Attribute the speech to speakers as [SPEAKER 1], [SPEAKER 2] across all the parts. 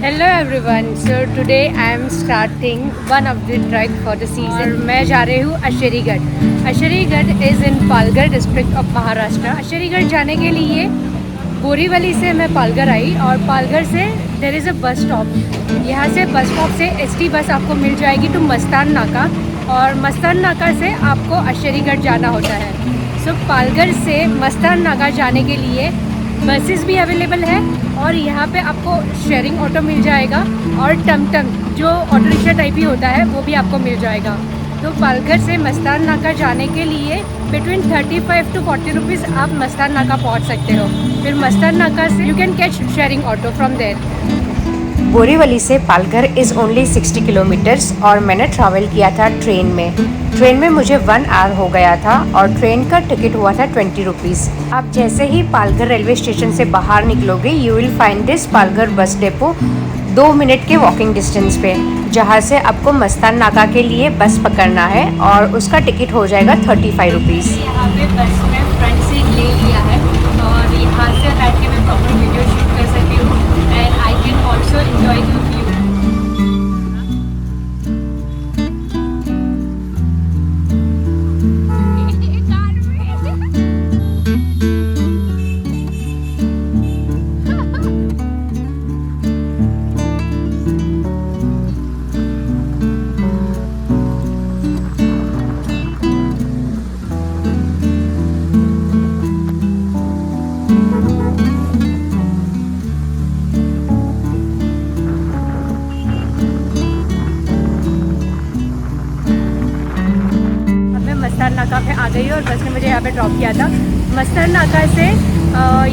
[SPEAKER 1] Hello everyone. So today I am starting one of the trek for the season. और मैं जा रही हूँ Asherigad. Asherigad is in Palghar district of Maharashtra. Asherigad जाने के लिए बोरीवली से मैं पालघर आई और पालघर से there is a bus stop. यहाँ से बस स्टॉप से एसटी बस आपको मिल जाएगी टू मस्तान नाका और मस्तान नाका से आपको अशरीगढ़ जाना होता है। सो पालघर से मस्तान नाका जाने के लिए बसेस भी अवेलेबल है और यहाँ पे आपको शेयरिंग ऑटो मिल जाएगा और टमटम जो ऑटो रिक्शा टाइप ही होता है वो भी आपको मिल जाएगा। तो पालघर से मस्तान नाका जाने के लिए बिटवीन 35 to 40 रुपीज़ आप मस्तान नाका पहुँच सकते हो। फिर मस्तान नाका से you can catch sharing auto from there.
[SPEAKER 2] Borivali से पालघर इज़ ओनली 60 किलोमीटर्स और मैंने ट्रैवल किया था ट्रेन में। ट्रेन में मुझे 1 आवर हो गया था और ट्रेन का टिकट हुआ था 20 रुपीज़। आप जैसे ही पालघर रेलवे स्टेशन से बाहर निकलोगे you will find this Palghar bus depot 2 minute के वॉकिंग डिस्टेंस पे, जहाँ से आपको मस्तान नाका के लिए बस पकड़ना है और उसका टिकट हो जाएगा 35 रुपीज़।
[SPEAKER 1] यहाँ पे बस में फ्रंट सीट ले लिया है और यहाँ से बैठ के मैं प्रॉपर वीडियो शूट कर सकती हूँ and I can also enjoy the view. Mastan नाका पे आ गई और बस ने मुझे यहाँ पे ड्रॉप किया था। मस्तान नाका से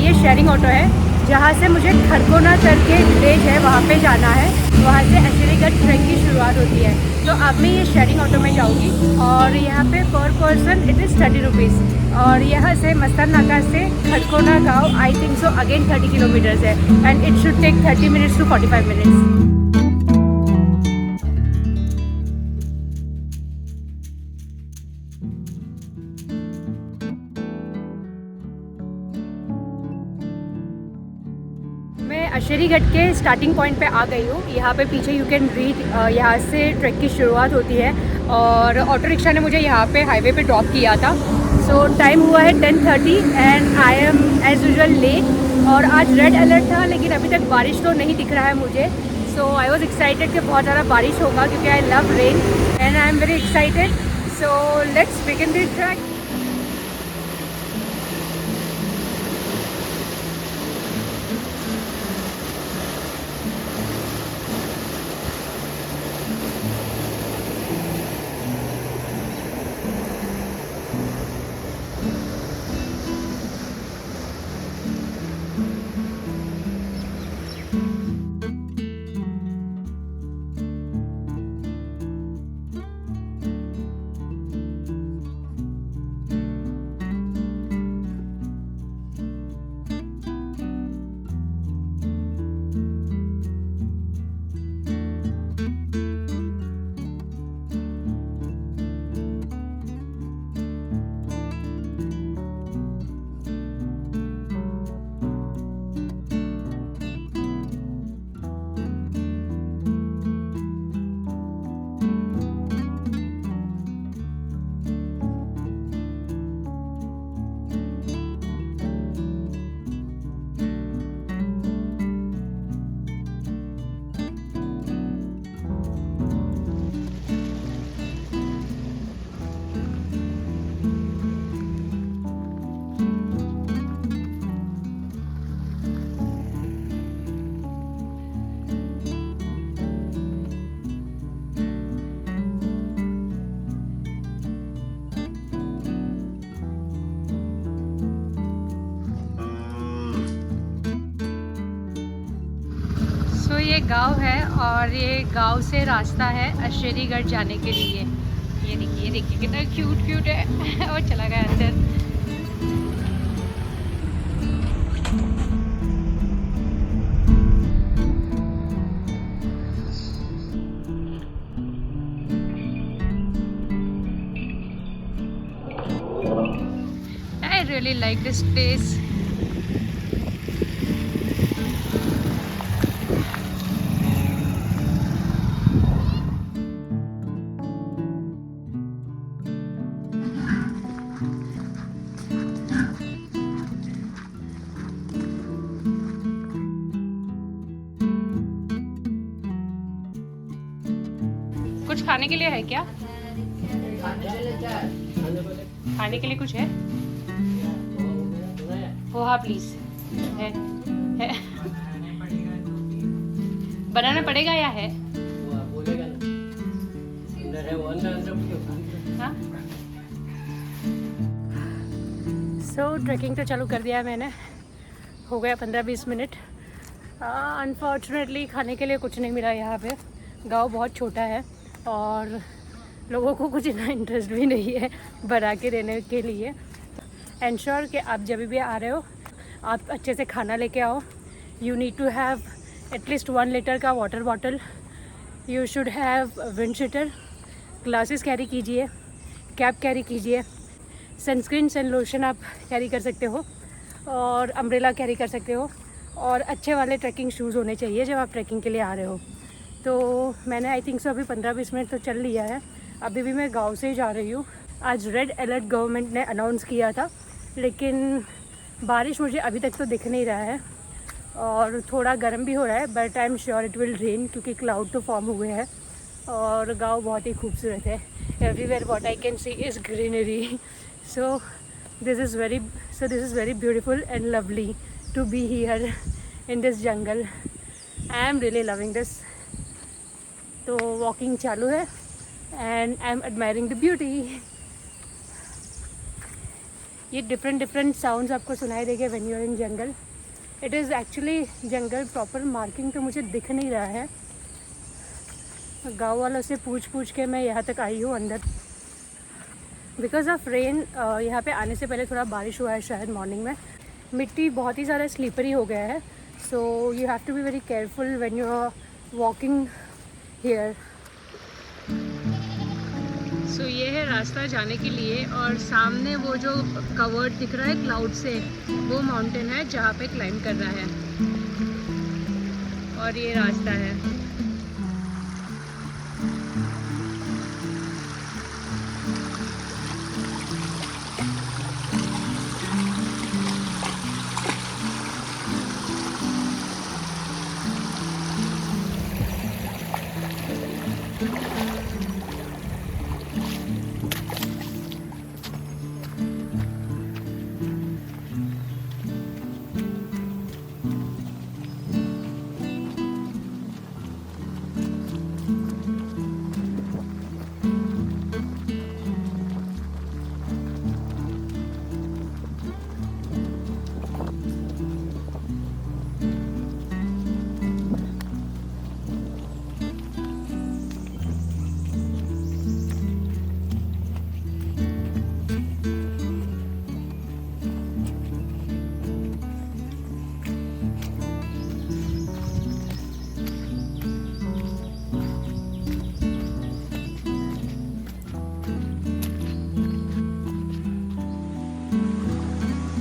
[SPEAKER 1] ये शेयरिंग ऑटो है जहाँ से मुझे खरकोना करके विलेज है वहाँ पे जाना है। वहाँ से अशरीगढ़ ट्रेक की शुरुआत होती है। तो अब मैं ये शेयरिंग ऑटो में जाऊँगी और यहाँ पे पर पर्सन इट इज़ 30 रुपीज़ और यहाँ से मस्तान नाका से खरकोना गाँव I think so again 30 kilometers है and it should take 30 minutes to 45 minutes. मैं अशरीगढ़ के स्टार्टिंग पॉइंट पे आ गई हूँ। यहाँ पे पीछे यू कैन रीड यहाँ से ट्रैक की शुरुआत होती है और ऑटो रिक्शा ने मुझे यहाँ पे हाईवे पे ड्रॉप किया था। सो टाइम हुआ है 10:30 and I am as usual late और आज रेड अलर्ट था लेकिन अभी तक बारिश तो नहीं दिख रहा है मुझे। सो आई वॉज एक्साइटेड कि बहुत ज़्यादा बारिश होगा क्योंकि I love rain and I am very excited. So let's begin this track. ये गांव है और ये गांव से रास्ता है अशरीगढ़ जाने के लिए। ये देखिए कितना क्यूट है और चला गया अंदर। I really like this place. कुछ खाने के लिए है क्या? खाने के लिए कुछ है? पोहा प्लीज। है बनाना पड़ेगा या है? सो ट्रैकिंग तो चालू कर दिया है मैंने, हो गया 15-20 मिनट। अनफॉर्चुनेटली खाने के लिए कुछ नहीं मिला यहाँ पे। गांव बहुत छोटा है और लोगों को कुछ इतना इंटरेस्ट भी नहीं है बना के देने के लिए। एंश्योर कि आप जब भी आ रहे हो आप अच्छे से खाना लेके आओ। You need to have at least 1 litre का water bottle. You should have windcheater, glasses carry कीजिए, कैप कैरी कीजिए, सनस्क्रीन सन लोशन आप कैरी कर सकते हो और अम्ब्रेला कैरी कर सकते हो, और अच्छे वाले ट्रैकिंग शूज़ होने चाहिए जब आप ट्रैकिंग के लिए आ रहे हो। तो मैंने आई थिंक सो अभी 15-20 मिनट तो चल लिया है। अभी भी मैं गांव से ही जा रही हूँ। आज रेड अलर्ट गवर्नमेंट ने अनाउंस किया था, लेकिन बारिश मुझे अभी तक तो दिख नहीं रहा है और थोड़ा गर्म भी हो रहा है, but I am sure it will rain क्योंकि क्लाउड तो फॉर्म हुए हैं और गांव बहुत ही खूबसूरत है। Everywhere what I can see is greenery. So this is very beautiful and lovely to be here in this jungle. I am really loving this. तो वॉकिंग चालू है and I am admiring the beauty. ये different sounds आपको सुनाई देंगे when you are in jungle. It is actually jungle proper marking तो मुझे दिख नहीं रहा है। गांव वालों से पूछ के मैं यहाँ तक आई हूँ अंदर। बिकॉज ऑफ रेन यहाँ पे आने से पहले थोड़ा बारिश हुआ है शायद मॉर्निंग में। मिट्टी बहुत ही ज़्यादा स्लिपरी हो गया है, so you have to be very careful when you are walking here. So ये है रास्ता जाने के लिए, और सामने वो जो कवर्ड दिख रहा है क्लाउड से वो माउंटेन है जहाँ पे क्लाइंब करना है, और ये रास्ता है।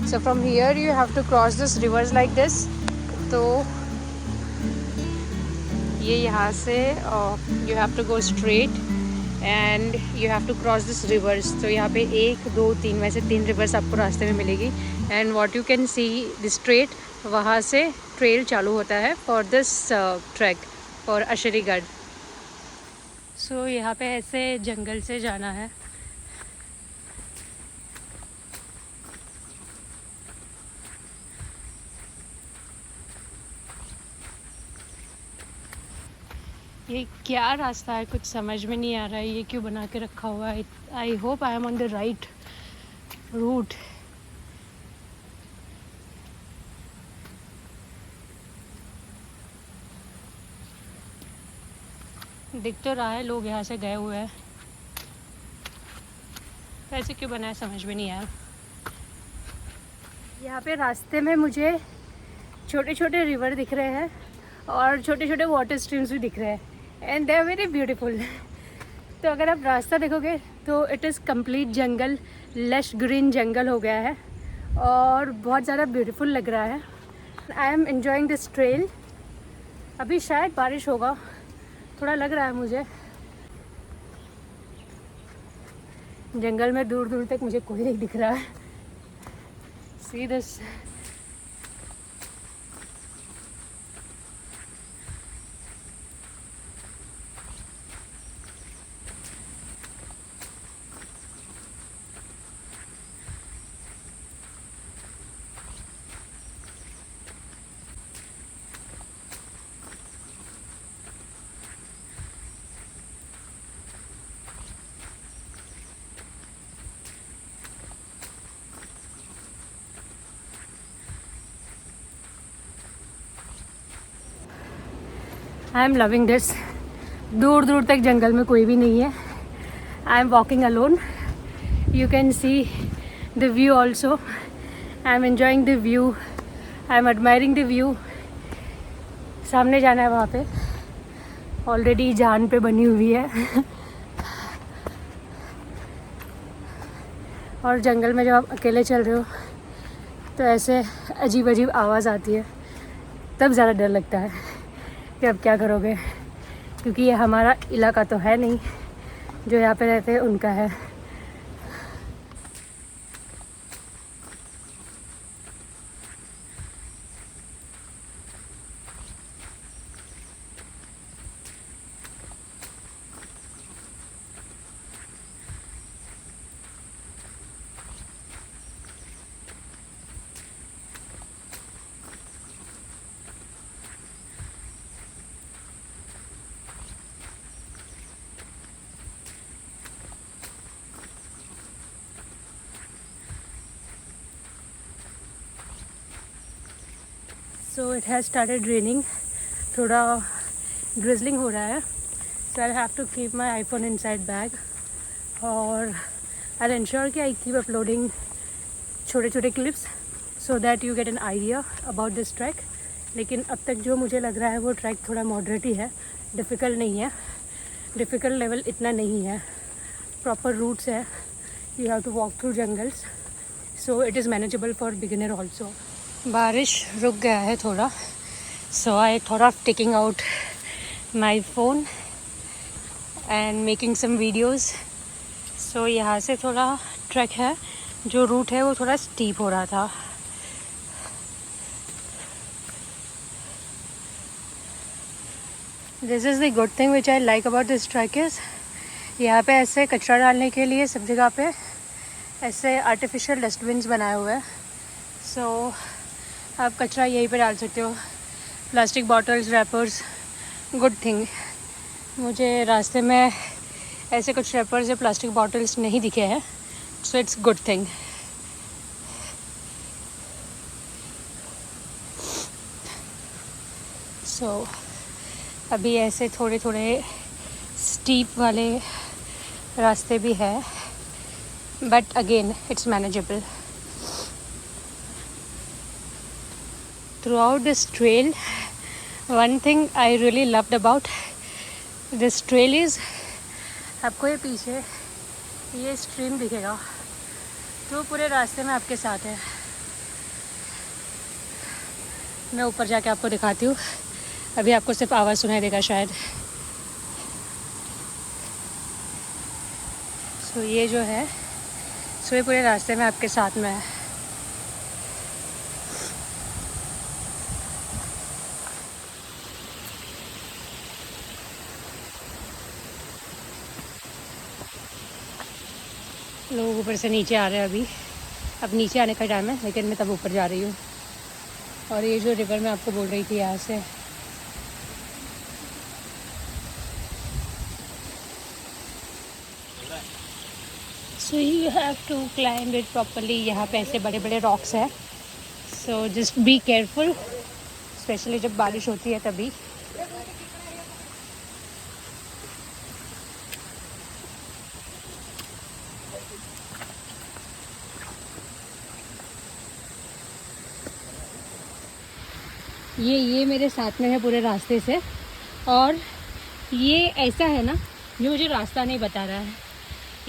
[SPEAKER 1] So from here you have to cross this rivers like this. तो ये यहाँ से you have to go straight and you have to cross this rivers. तो यहाँ पे 1, 2, 3 वैसे 3 rivers आपको रास्ते में मिलेगी। And what you can see the straight, वहाँ से trail चालू होता है for this trek for अशरीगढ़। So यहाँ पे ऐसे जंगल से जाना है। ये क्या रास्ता है, कुछ समझ में नहीं आ रहा है ये क्यों बना के रखा हुआ है। I hope I am on the right route. दिख तो रहा है लोग यहाँ से गए हुए हैं, कैसे क्यों बना है समझ में नहीं आया। यहाँ पे रास्ते में मुझे छोटे छोटे रिवर दिख रहे हैं और छोटे छोटे वाटर स्ट्रीम्स भी दिख रहे हैं and they are very beautiful. तो अगर आप रास्ता देखोगे तो इट इज़ कंप्लीट जंगल, लश ग्रीन जंगल हो गया है और बहुत ज़्यादा ब्यूटीफुल लग रहा है। I am enjoying this trail. अभी शायद बारिश होगा, थोड़ा लग रहा है मुझे। जंगल में दूर दूर तक मुझे कोई नहीं दिख रहा है। See this. I am loving this. दूर दूर तक जंगल में कोई भी नहीं है। I am walking alone. You can see the view also. I am enjoying the view. I am admiring the view. सामने जाना है वहाँ पे, ऑलरेडी जान पे बनी हुई है। और जंगल में जब आप अकेले चल रहे हो तो ऐसे अजीब अजीब आवाज़ आती है, तब ज़्यादा डर लगता है कि अब क्या करोगे, क्योंकि ये हमारा इलाका तो है नहीं, जो यहाँ पे रहते हैं उनका है। So it has started raining. थोड़ा ड्रिजलिंग हो रहा है, so I have to keep my iPhone inside bag. और आई इंश्योर कि आई कीप अपलोडिंग छोटे छोटे clips so that you get an idea about this track. लेकिन अब तक जो मुझे लग रहा है वो ट्रैक थोड़ा मॉडरेट ही है, डिफ़िकल्ट नहीं है। डिफ़िकल्ट लेवल इतना नहीं है, प्रॉपर रूट्स है। You have to walk through jungles, so it is manageable for beginner also. बारिश रुक गया है थोड़ा, so I thought of taking out my phone and making some videos. So यहाँ से थोड़ा ट्रैक है, जो रूट है वो थोड़ा स्टीप हो रहा था। This is the good thing which I like about this track is, यहाँ पे ऐसे कचरा डालने के लिए सब जगह पे ऐसे आर्टिफिशियल डस्टबिन्स बनाए हुए हैं। सो आप कचरा यहीं पे डाल सकते हो, plastic bottles, rappers. Good thing, मुझे रास्ते में ऐसे कुछ रैपर्स या प्लास्टिक बॉटल्स नहीं दिखे हैं, सो इट्स गुड थिंग। सो अभी ऐसे थोड़े थोड़े स्टीप वाले रास्ते भी है, but again it's manageable. Throughout this trail, one thing I really loved about this trail is, आपको ये पीछे ये स्ट्रीम दिखेगा, तो पूरे रास्ते में आपके साथ है। मैं ऊपर जाके आपको दिखाती हूँ, अभी आपको सिर्फ आवाज़ सुनाई देगा शायद। सो ये जो है, सो ये पूरे रास्ते में आपके साथ में है। लोग ऊपर से नीचे आ रहे हैं अभी, अब नीचे आने का टाइम है, लेकिन मैं तब ऊपर जा रही हूँ। और ये जो रिवर मैं आपको बोल रही थी यहाँ से, so you have to climb it properly. यहाँ पे ऐसे बड़े बड़े रॉक्स हैं, so just be careful, specially जब बारिश होती है तभी। ये मेरे साथ में है पूरे रास्ते से, और ये ऐसा है ना जो मुझे रास्ता नहीं बता रहा है।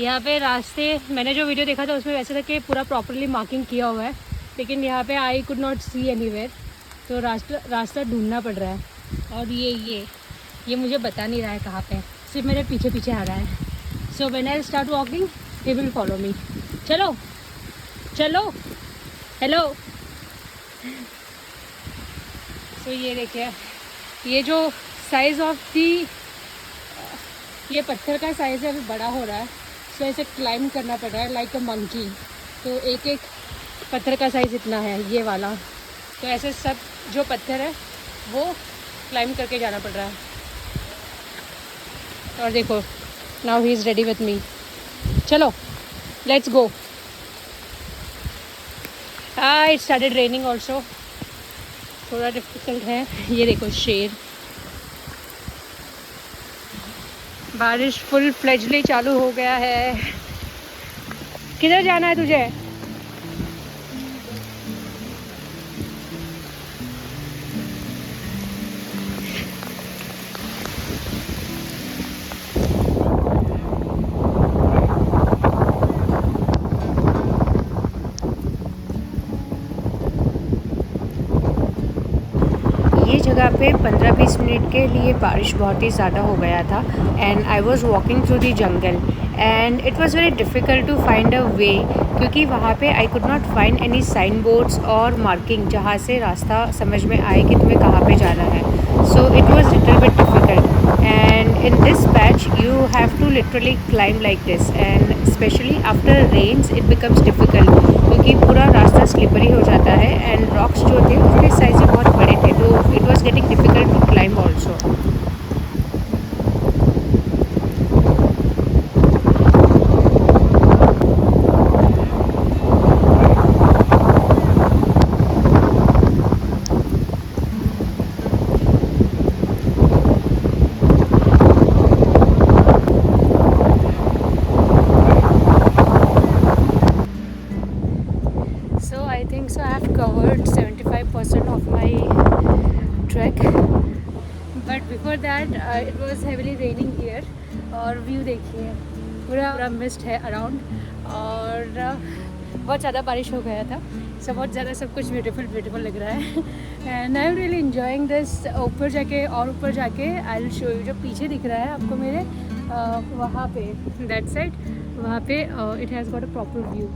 [SPEAKER 1] यहाँ पे रास्ते, मैंने जो वीडियो देखा था उसमें वैसे था कि पूरा प्रॉपरली मार्किंग किया हुआ है, लेकिन यहाँ पे I could not see anywhere, तो रास्ता ढूंढना पड़ रहा है। और ये मुझे बता नहीं रहा है कहाँ पे, सिर्फ मेरे पीछे पीछे आ रहा है। So when I start walking he will follow me. चलो चलो, हेलो। तो ये देखिए, ये जो साइज़ ऑफ दी, ये पत्थर का साइज़ है, अभी बड़ा हो रहा है, सो इसे क्लाइंब करना पड़ रहा है लाइक अ मंकी। तो एक एक पत्थर का साइज़ इतना है ये वाला, तो ऐसे सब जो पत्थर है वो क्लाइंब करके जाना पड़ रहा है। और देखो, now he is ready with me. चलो let's go. It started raining also, थोड़ा डिफिकल्ट है। ये देखो शेर, बारिश फुल फ्लेजली चालू हो गया है। किधर जाना है तुझे?
[SPEAKER 2] ये जगह पे 15-20 मिनट के लिए बारिश बहुत ही ज़्यादा हो गया था and I was walking through the जंगल and it was very difficult to find a way, क्योंकि वहाँ पे I could not find any sign boards और मार्किंग जहाँ से रास्ता समझ में आए कि तुम्हें कहाँ पे जाना है। So it was little bit difficult and in this patch you have to literally climb like this and specially after rains it becomes difficult, क्योंकि पूरा रास्ता स्लिपरी हो जाता है एंड रॉक्स जो थे उसके साइज़ भी बहुत बड़े थे, तो it was getting difficult to climb also.
[SPEAKER 1] So I think so I have covered 75% of my trek. But before that it was heavily raining here और व्यू देखिए पूरा पूरा मिस्ट है अराउंड और बहुत ज़्यादा बारिश हो गया था। सब बहुत ज़्यादा सब कुछ ब्यूटीफुल लग रहा है and I am really enjoying this. ऊपर जाके और ऊपर जाके आई विल शो यू, जो पीछे दिख रहा है आपको मेरे वहाँ पे दैट साइड, वहाँ पे it has got a proper view.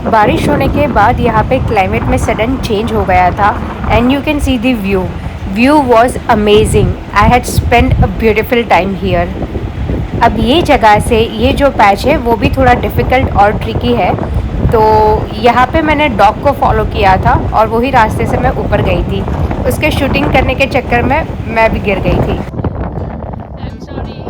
[SPEAKER 2] बारिश होने के बाद यहाँ पे क्लाइमेट में सडन चेंज हो गया था and you can see the view was amazing. I had spend a beautiful time here. अब ये जगह से ये जो पैच है वो भी थोड़ा डिफ़िकल्ट और ट्रिकी है, तो यहाँ पे मैंने डॉग को फॉलो किया था और वही रास्ते से मैं ऊपर गई थी। उसके शूटिंग करने के चक्कर में मैं भी गिर गई थी।
[SPEAKER 1] I am sorry.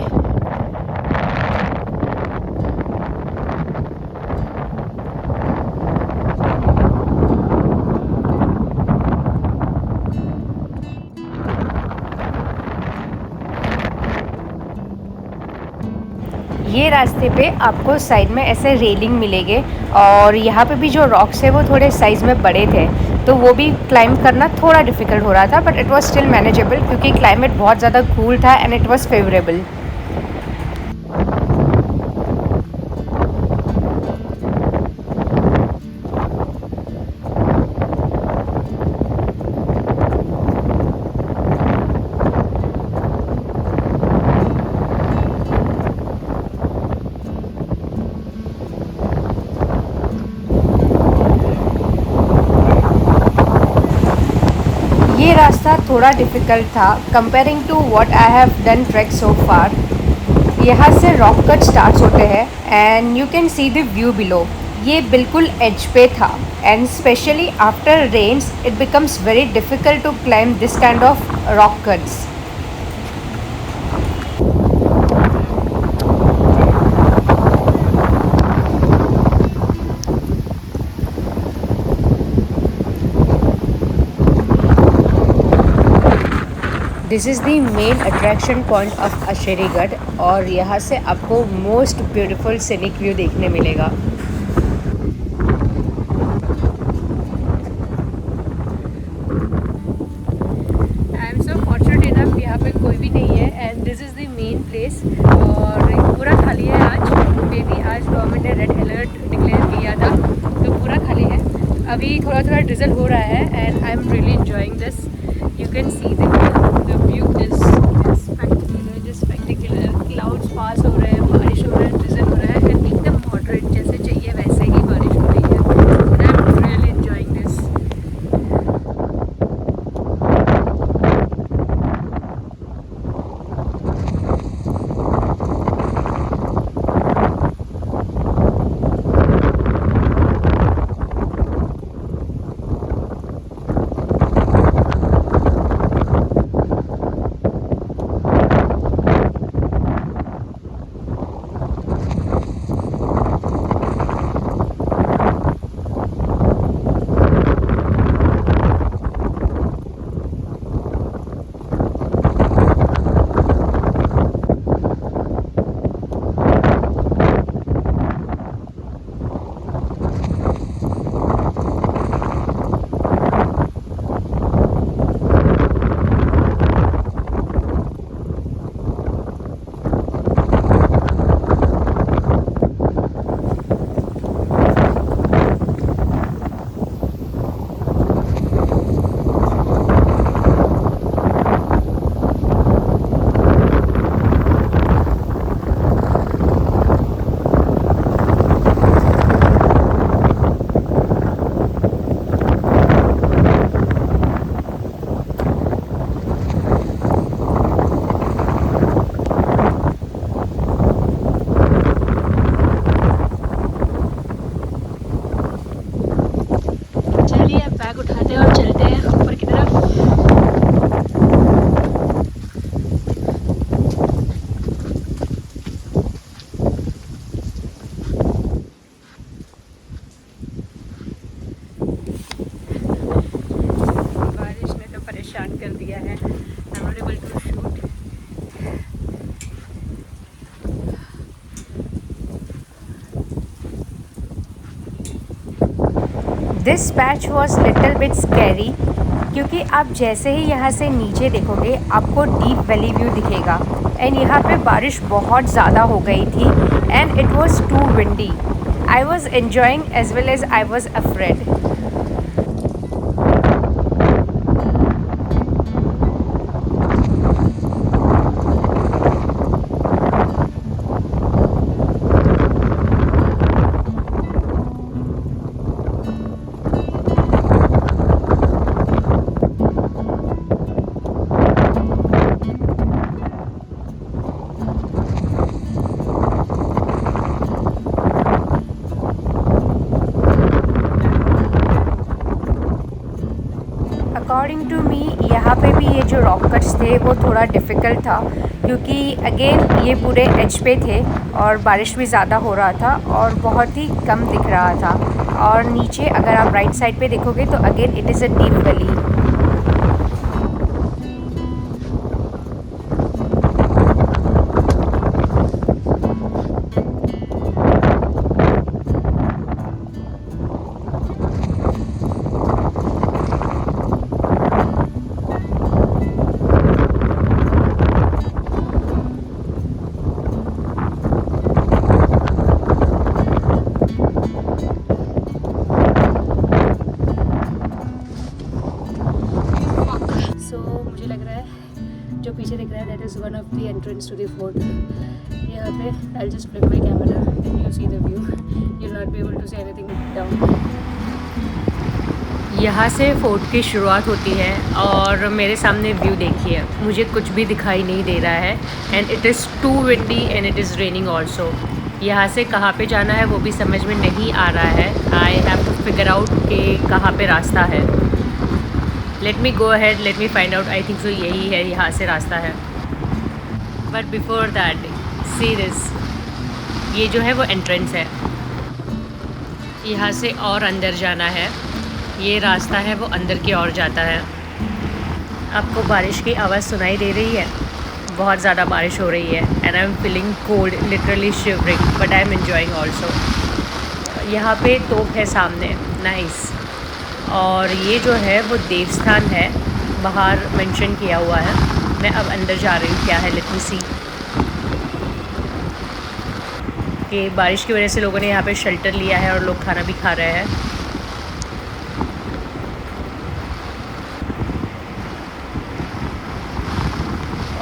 [SPEAKER 2] ये रास्ते पे आपको साइड में ऐसे रेलिंग मिलेंगे और यहाँ पे भी जो रॉक्स है वो थोड़े साइज़ में बड़े थे, तो वो भी क्लाइंब करना थोड़ा डिफ़िकल्ट हो रहा था, but it was still manageable क्योंकि क्लाइमेट बहुत ज़्यादा कूल था एंड इट वाज फेवरेबल। ये रास्ता थोड़ा डिफ़िकल्ट था comparing to what I have done track so far. यहाँ से रॉक कट स्टार्ट होते हैं and you can see the view below. ये बिल्कुल एज पे था and specially after rains it becomes very difficult to climb this kind of rock cuts. This is the main attraction point of Asherigarh और यहाँ से आपको मोस्ट ब्यूटीफुल सीनिक व्यू देखने मिलेगा।
[SPEAKER 1] I am so fortunate enough, यहाँ पे कोई भी नहीं है and this is the main place और पूरा खाली है आज। मे बी आज गवर्नमेंट ने रेड अलर्ट डिक्लेयर किया था तो पूरा खाली है। अभी थोड़ा थोड़ा ड्रिजल हो रहा है and I am really enjoying this. You can see the view is spectacular. Clouds pass हो रहे हैं, बारिश हो रहा है, ड्रिजल हो रहा है एंड एकदम मॉडरेट जैसे चाहिए वैसे ही बारिश हो रही है। I am really enjoying this.
[SPEAKER 2] This patch was little bit scary क्योंकि आप जैसे ही यहाँ से नीचे देखोगे आपको डीप वैली व्यू दिखेगा एंड यहाँ पे बारिश बहुत ज़्यादा हो गई थी and it was too windy. I was enjoying as well as I was afraid. According to me यहाँ पे भी ये जो रॉक कट्स थे वो थोड़ा डिफ़िकल्ट था क्योंकि अगेन ये पूरे एज पे थे और बारिश भी ज़्यादा हो रहा था और बहुत ही कम दिख रहा था. और नीचे अगर आप राइट साइड पे देखोगे तो again it is a deep valley.
[SPEAKER 1] मुझे लग रहा है जो पीछे दिख रहा है that is one of the entrance to the fort. यहाँ पे I just flip my camera and you see the view. You will not be able to see anything down. यहाँ से फोर्ट की शुरुआत होती है और मेरे सामने व्यू देखिए, मुझे कुछ भी दिखाई नहीं दे रहा है and it is too windy and it is raining also. यहाँ से कहाँ पे जाना है वो भी समझ में नहीं आ रहा है. I have to figure out कि कहाँ पे रास्ता है. Let me go ahead, let me find out. I think so यही है, यहाँ से रास्ता है. But before that see this, ये जो है वो एंट्रेंस है. यहाँ से और अंदर जाना है. ये रास्ता है वो अंदर की ओर जाता है. आपको बारिश की आवाज़ सुनाई दे रही है? बहुत ज़्यादा बारिश हो रही है and I am feeling cold, literally shivering, but I am enjoying also. यहाँ पे तोप है सामने, नाइस. और ये जो है वो देवस्थान है, बाहर मेंशन किया हुआ है. मैं अब अंदर जा रही हूँ, क्या है लेट मी सी. कि बारिश की वजह से लोगों ने यहाँ पे शेल्टर लिया है और लोग खाना भी खा रहे हैं.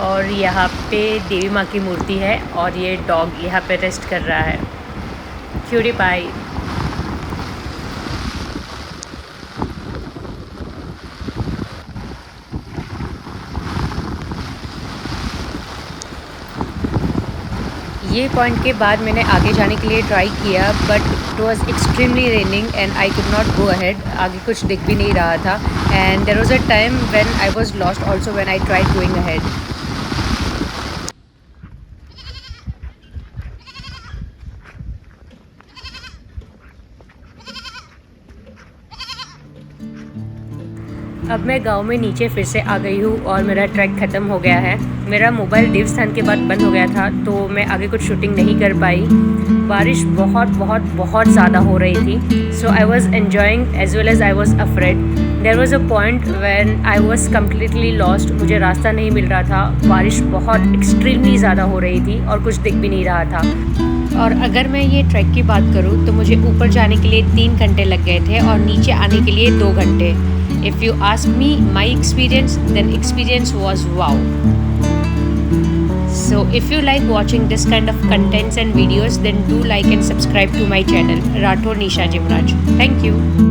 [SPEAKER 1] और यहाँ पे देवी माँ की मूर्ति है और ये डॉग यहाँ पे रेस्ट कर रहा है. Cutie pie. ये पॉइंट के बाद मैंने आगे जाने के लिए ट्राई किया but it was extremely raining and I could not go ahead. आगे कुछ दिख भी नहीं रहा था and there was a time when I was lost also when I tried going ahead. अब मैं गांव में नीचे फिर से आ गई हूँ और मेरा ट्रैक ख़त्म हो गया है. मेरा मोबाइल देवस्थान के बाद बंद हो गया था तो मैं आगे कुछ शूटिंग नहीं कर पाई. बारिश बहुत बहुत बहुत ज़्यादा हो रही थी. So I was enjoying as well as I was afraid. There was a point when I was completely lost. मुझे रास्ता नहीं मिल रहा था. बारिश बहुत एक्सट्रीमली ज़्यादा हो रही थी और कुछ दिख भी नहीं रहा था. और अगर मैं ये ट्रैक की बात करूँ तो मुझे ऊपर जाने के लिए 3 घंटे लग गए थे और नीचे आने के लिए 2 घंटे. If you ask me my experience, then experience was wow. So if you like watching this kind of contents and videos, then do like and subscribe to my channel, Rathore Nisha Jimraj. Thank you.